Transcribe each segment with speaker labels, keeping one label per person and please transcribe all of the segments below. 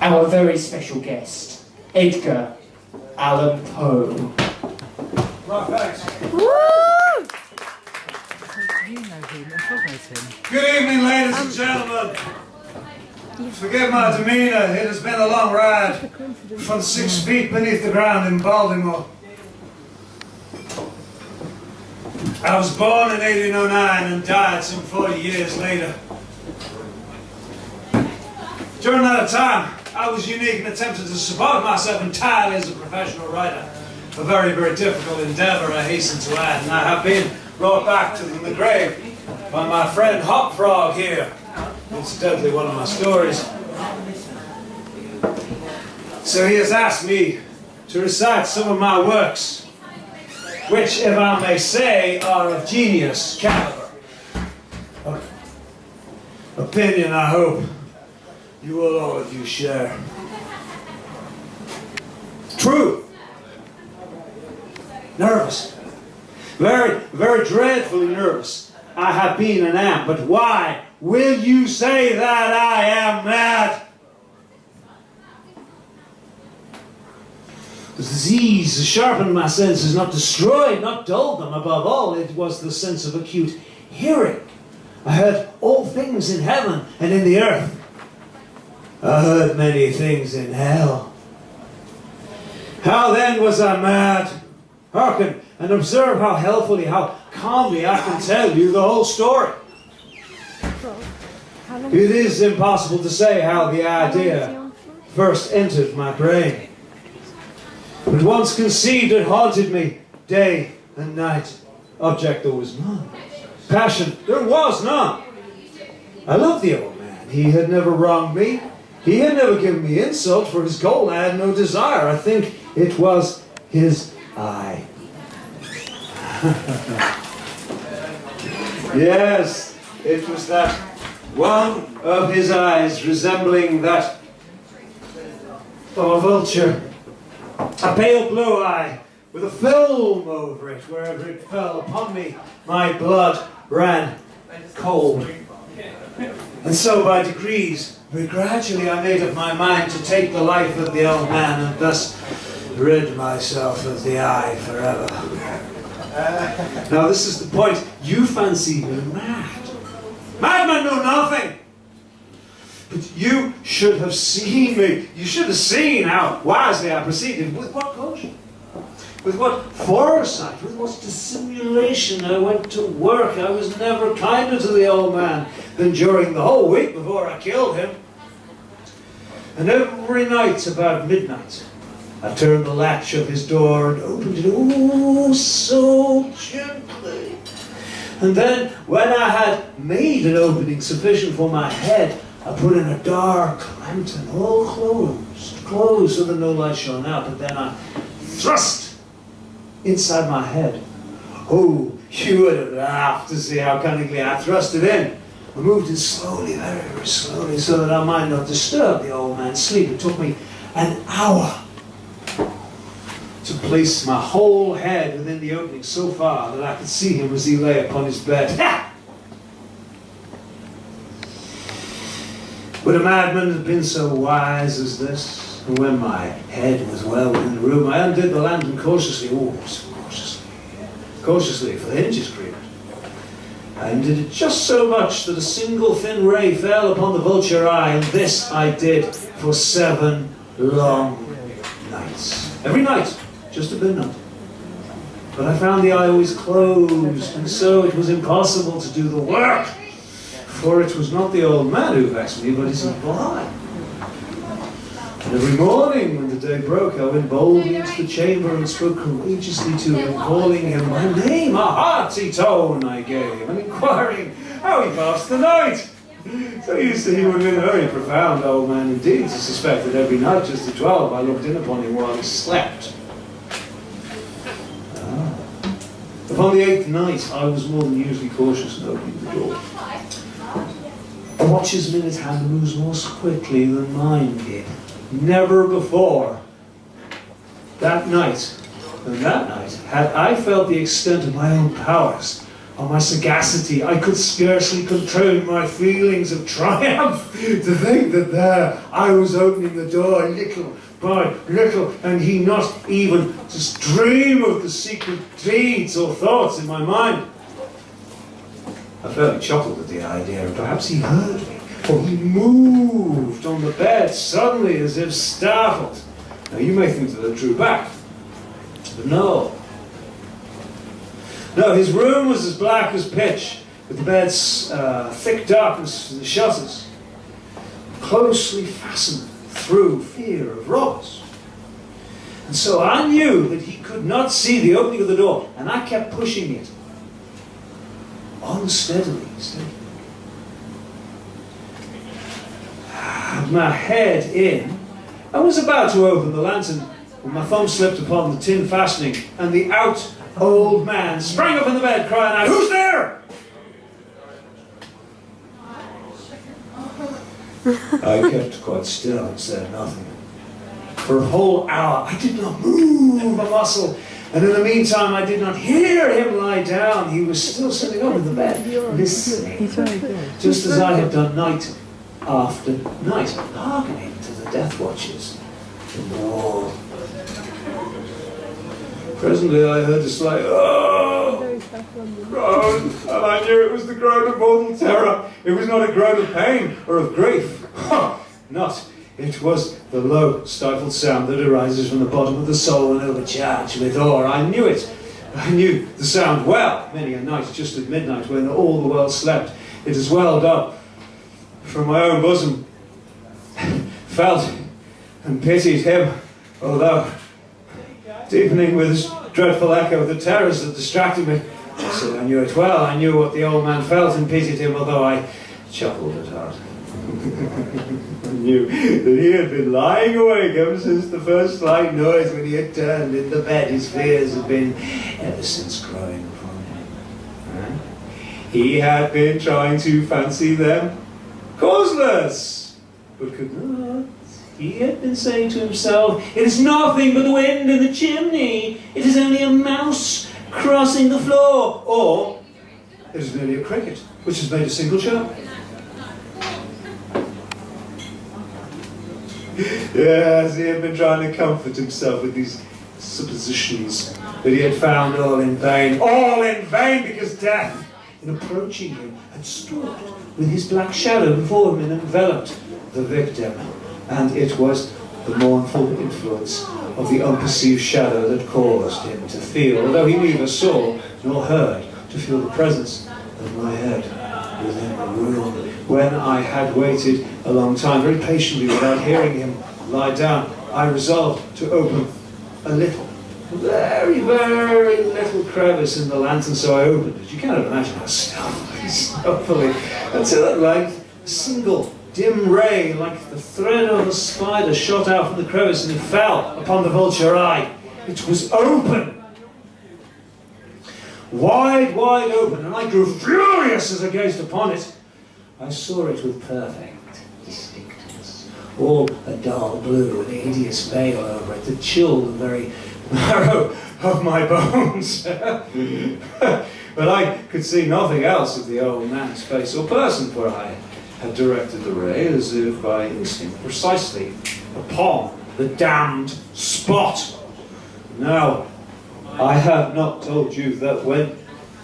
Speaker 1: our very special guest, Edgar Allan Poe.
Speaker 2: Right, thanks.
Speaker 3: Woo! You know him, and Paul knows him.
Speaker 2: Good evening, ladies and gentlemen. Forgive my demeanour, it has been a long ride from 6 feet beneath the ground in Baltimore. I was born in 1809 and died some 40 years later. During that time, I was unique and attempted to support myself entirely as a professional writer. A very, very difficult endeavour, I hasten to add, and I have been brought back to the grave by my friend Hop Frog here. Incidentally, one of my stories. So he has asked me to recite some of my works, which, if I may say, are of genius caliber. Opinion, I hope, you will all of you share. True. Nervous. Very, very dreadfully nervous. I have been and am, but why will you say that I am mad? The disease sharpened my senses, not destroyed, not dulled them. Above all, it was the sense of acute hearing. I heard all things in heaven and in the earth. I heard many things in hell. How then was I mad? Hearken and observe how helpfully, how calmly I can tell you the whole story. It is impossible to say how the idea first entered my brain. But once conceived, it haunted me day and night. Object there was none. Passion there was none. I loved the old man. He had never wronged me. He had never given me insult. For his goal I had no desire. I think it was his eye. Yes, it was that one of his eyes resembling that of a vulture. A pale blue eye with a film over it. Wherever it fell upon me, my blood ran cold. And so by degrees, very gradually, I made up my mind to take the life of the old man and thus rid myself of the eye forever. Now this is the point. You fancy me mad. Madmen know nothing. But you should have seen me. You should have seen how wisely I proceeded. With what caution? With what foresight? With what dissimulation I went to work. I was never kinder to the old man than during the whole week before I killed him. And every night about midnight, I turned the latch of his door and opened it, oh, so gently. And then, when I had made an opening sufficient for my head, I put in a dark lantern, all closed, so that no light shone out. But then I thrust inside my head. Oh, you would have laughed to see how cunningly I thrust it in. I moved it slowly, very, very slowly, so that I might not disturb the old man's sleep. It took me an hour to place my whole head within the opening so far that I could see him as he lay upon his bed. Ha! Would a madman have been so wise as this? And when my head was well within the room, I undid the lantern cautiously, cautiously, for the hinges creaked. I undid it just so much that a single thin ray fell upon the vulture eye, and this I did for 7 long nights. Every night, just at midnight. But I found the eye always closed, and so it was impossible to do the work. For it was not the old man who vexed me, but his blind. And every morning when the day broke, I went boldly into the chamber and spoke courageously to him, calling him by name. A hearty tone I gave, and inquiring how he passed the night. So you see, he would have been a very profound old man indeed to suspect that every night just at 12 I looked in upon him while he slept. Upon the 8th night, I was more than usually cautious in opening the door. A watch's minute hand moves more quickly than mine did. Never before that night had I felt the extent of my own powers on my sagacity. I could scarcely control my feelings of triumph to think that there I was opening the door little by little, and he not even to dream of the secret deeds or thoughts in my mind. I fairly chuckled at the idea, and perhaps he heard me, for he moved on the bed suddenly as if startled. Now you may think that I drew back, but no. No, his room was as black as pitch, with the bed's thick darkness and the shutters closely fastened through fear of robbers. And so I knew that he could not see the opening of the door, and I kept pushing it unsteadily. I had my head in. I was about to open the lantern when my thumb slipped upon the tin fastening, and the old man sprang up in the bed, crying out, "Who's there?" I kept quite still and said nothing. For a whole hour I did not move a muscle, and in the meantime I did not hear him lie down. He was still sitting up in the bed, listening, just as I had done night after night, hearkening to the death watches in the wall. Presently I heard a slight groan, and I knew it was the groan of mortal terror. It was not a groan of pain or of grief. Not. It was the low, stifled sound that arises from the bottom of the soul when overcharged with awe. I knew it. I knew the sound well. Many a night, just at midnight, when all the world slept, it has welled up from my own bosom. Felt and pitied him, although deepening with this dreadful echo of the terrors that distracted me. I said I knew it well. I knew what the old man felt and pitied him, although I chuckled at heart. I knew that he had been lying awake ever since the first slight noise when he had turned in the bed. His fears had been ever since growing upon him. He had been trying to fancy them causeless, but could not. He had been saying to himself, "It is nothing but the wind in the chimney. It is only a mouse crossing the floor." Or, "It is merely a cricket which has made a single chirp." Yes, he had been trying to comfort himself with these suppositions that he had found all in vain. All in vain, because death, in approaching him, had stalked with his black shadow before him and enveloped the victim. And it was the mournful influence of the unperceived shadow that caused him to feel, although he neither saw nor heard, to feel the presence of my head within the room. When I had waited a long time, very patiently, without hearing him lie down, I resolved to open a little, very, very little crevice in the lantern. So I opened it. You cannot imagine how stealthily, until at length a single dim ray, like the thread of a spider, shot out from the crevice, and it fell upon the vulture eye. It was open. Wide, wide open, and I grew furious as I gazed upon it. I saw it with perfect distinctness, all a dull blue with a hideous veil over it that chilled the very marrow of my bones. But I could see nothing else of the old man's face or person, for I had directed the ray, as if by instinct, precisely upon the damned spot. Now, I have not told you that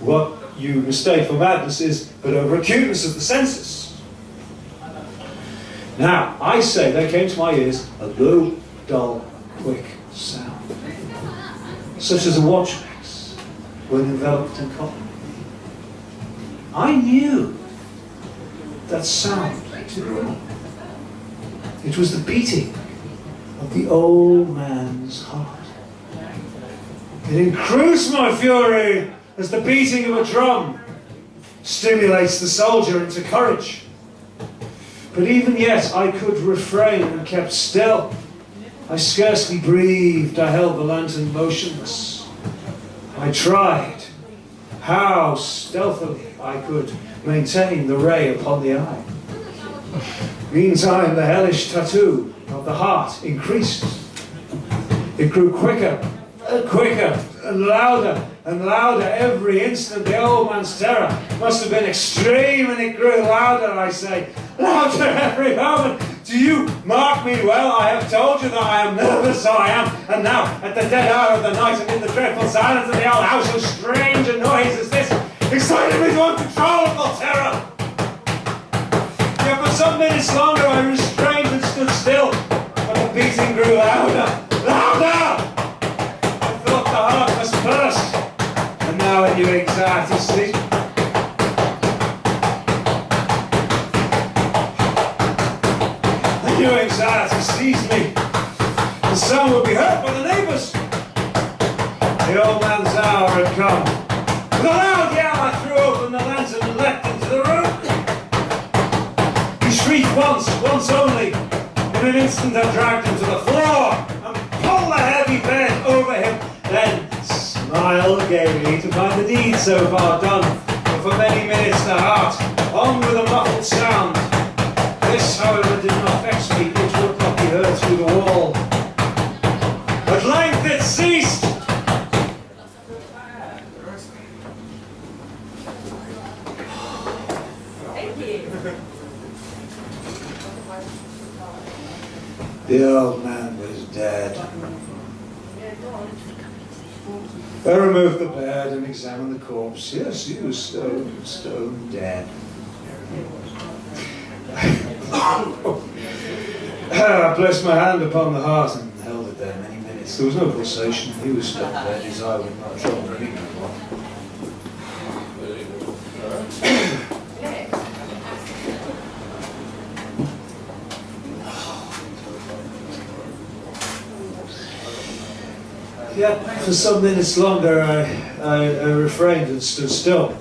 Speaker 2: what you mistake for madness is but over acuteness of the senses. Now, I say there came to my ears a low, dull, quick sound, such as a watch makes when enveloped in cotton. I knew that sound too. It was the beating of the old man's heart. It increased my fury as the beating of a drum stimulates the soldier into courage. But even yet I could refrain and kept still. I scarcely breathed. I held the lantern motionless. I tried how stealthily I could maintain the ray upon the eye. Meantime, the hellish tattoo of the heart increased. It grew quicker and quicker and louder and louder every instant. The old man's terror must have been extreme, and it grew louder, I say, louder every moment. Do you mark me well? I have told you that I am nervous, so I am. And now, at the dead hour of the night, and in the dreadful silence of the old house, so strange a noise as this excited me to uncontrollable terror. Yet for some minutes longer I restrained and stood still, but the beating grew louder, louder! I thought the heart must burst, and now a new anxiety seized me. A new anxiety seized me. The sound would be heard by the neighbours. The old man's hour had come. With a loud yell I threw open the lantern and leapt into the room. He shrieked once only. In an instant I dragged him to the floor and pulled the heavy bed over him, then smiled gaily to find the deed so far done. But for many minutes the heart on with a muffled sound. This, however, did not vex me. It would not be heard through the wall. At length it ceased. The old man was dead. I removed the bed and examined the corpse. Yes, he was stone dead. I placed my hand upon the heart and held it there many minutes. There was no pulsation. He was stone dead. His eye would not drop or anything. Yet, for some minutes longer, I refrained and stood still.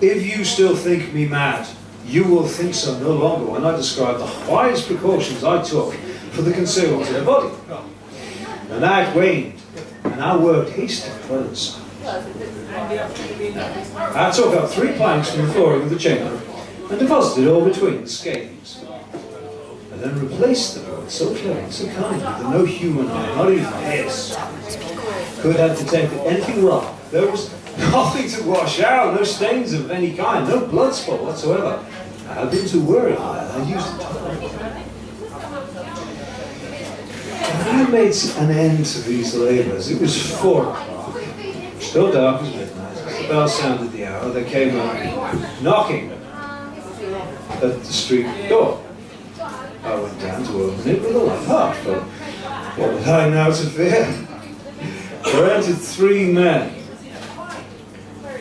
Speaker 2: If you still think me mad, you will think so no longer when I describe the wise precautions I took for the concealment of the body. The night waned, and I worked hastily for inside. I took up 3 planks from the flooring of the chamber and deposited all between the scalings. I then replaced the board so cleverly, so kindly, that no human eye, not even his, could have detected anything wrong. There was nothing to wash out, no stains of any kind, no blood spot whatsoever. I had been too worried for that. I used it. When I made an end to these labours, it was 4 o'clock, still dark as midnight. As the bell sounded the hour, there came a knocking at the street door. I went down to open it with a light heart, but what had I now to fear? There entered 3 men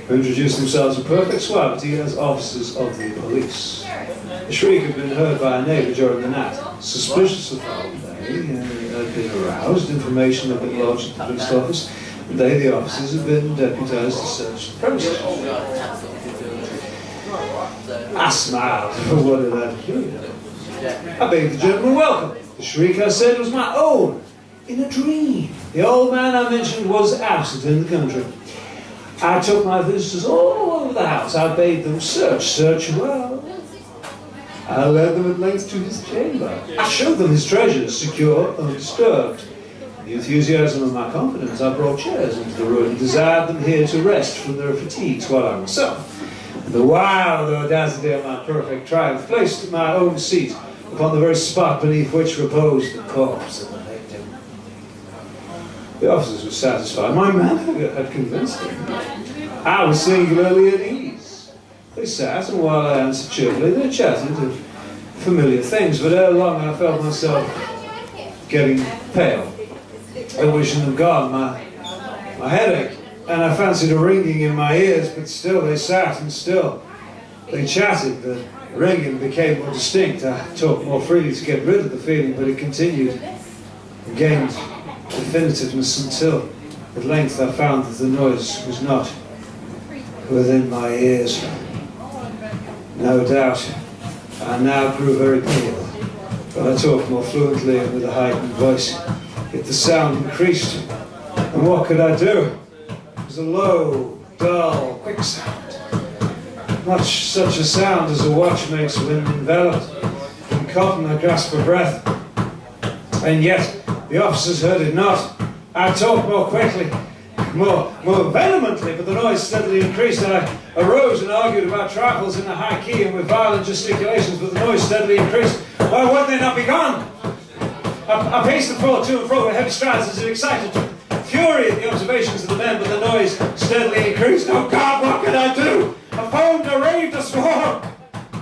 Speaker 2: who introduced themselves with perfect suavity as officers of the police. A shriek had been heard by a neighbour during the night. Suspicious of foul play had been aroused, information had been lodged at the police office, and they, the officers, had been deputised to search the premises. I smiled for what it had to do. I bade the gentleman welcome. The shriek, I said, was my own, in a dream. The old man I mentioned was absent in the country. I took my visitors all over the house. I bade them search well. I led them at length to his chamber. I showed them his treasures, secure, undisturbed. In the enthusiasm of my confidence, I brought chairs into the room and desired them here to rest from their fatigues while I myself, the wild audacity of my perfect triumph, placed my own seat upon the very spot beneath which reposed the corpse of the victim. The officers were satisfied. My manner had convinced them. I was singularly at ease. They sat, and while I answered cheerfully, they chatted of familiar things, but ere long I felt myself getting pale. I wishing them gone, my headache, and I fancied a ringing in my ears, but still they sat, and still they chatted. The ringing became more distinct. I talked more freely to get rid of the feeling, but it continued and gained definitiveness until at length I found that the noise was not within my ears. No doubt I now grew very pale, but I talked more fluently and with a heightened voice. Yet the sound increased, and what could I do? It was a low, dull, quick sound. Much such a sound as a watch makes when enveloped in caught and I grasped for breath. And yet the officers heard it not. I talked more quickly, more vehemently, but the noise steadily increased, and I arose and argued about trifles in a high key and with violent gesticulations, but the noise steadily increased. Why would they not be gone? I paced the floor to and fro with heavy strides as if excited to fury at the observations of the men, but the noise steadily increased. Oh God, what could I do? I foamed, I raved, I swore.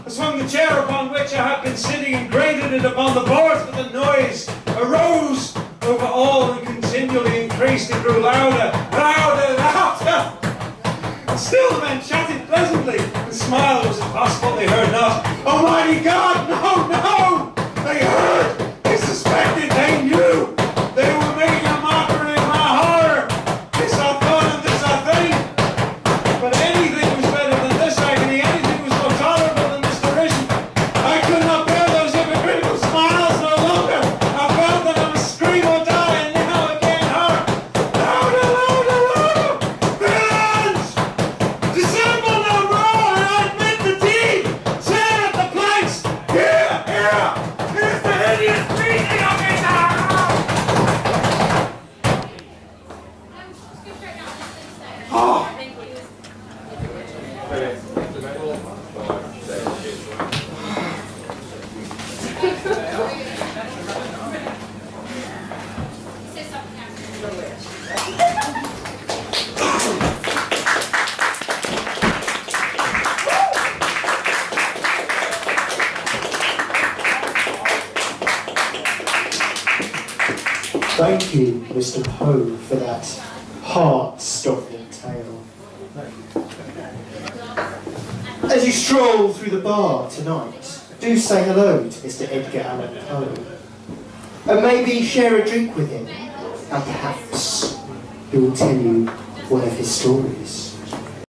Speaker 2: I swung the chair upon which I had been sitting and grated it upon the boards, but the noise arose over all and continually increased. It grew louder, louder, louder. And still the men chatted pleasantly. The smile was impossible, they heard not. Almighty God, no, no! They heard, they suspected, they knew. They were making a mockery of my horror. This I thought and this I think. But anything was better than this agony. Anything was more tolerable than this derision. I could not bear those hypocritical smiles no longer. I felt that I must scream or die, and now again horror. Louder, louder, louder! Villains! Dissemble no more, and I admit the deed! Tear at the planks! Here, here! Here's the hideous beating of me now! Oh!
Speaker 1: Thank you, Mr. Poe, for that heart-stopping tale. As you stroll through the bar tonight, do say hello to Mr. Edgar Allan Poe. And maybe share a drink with him, and perhaps he will tell you one of his stories.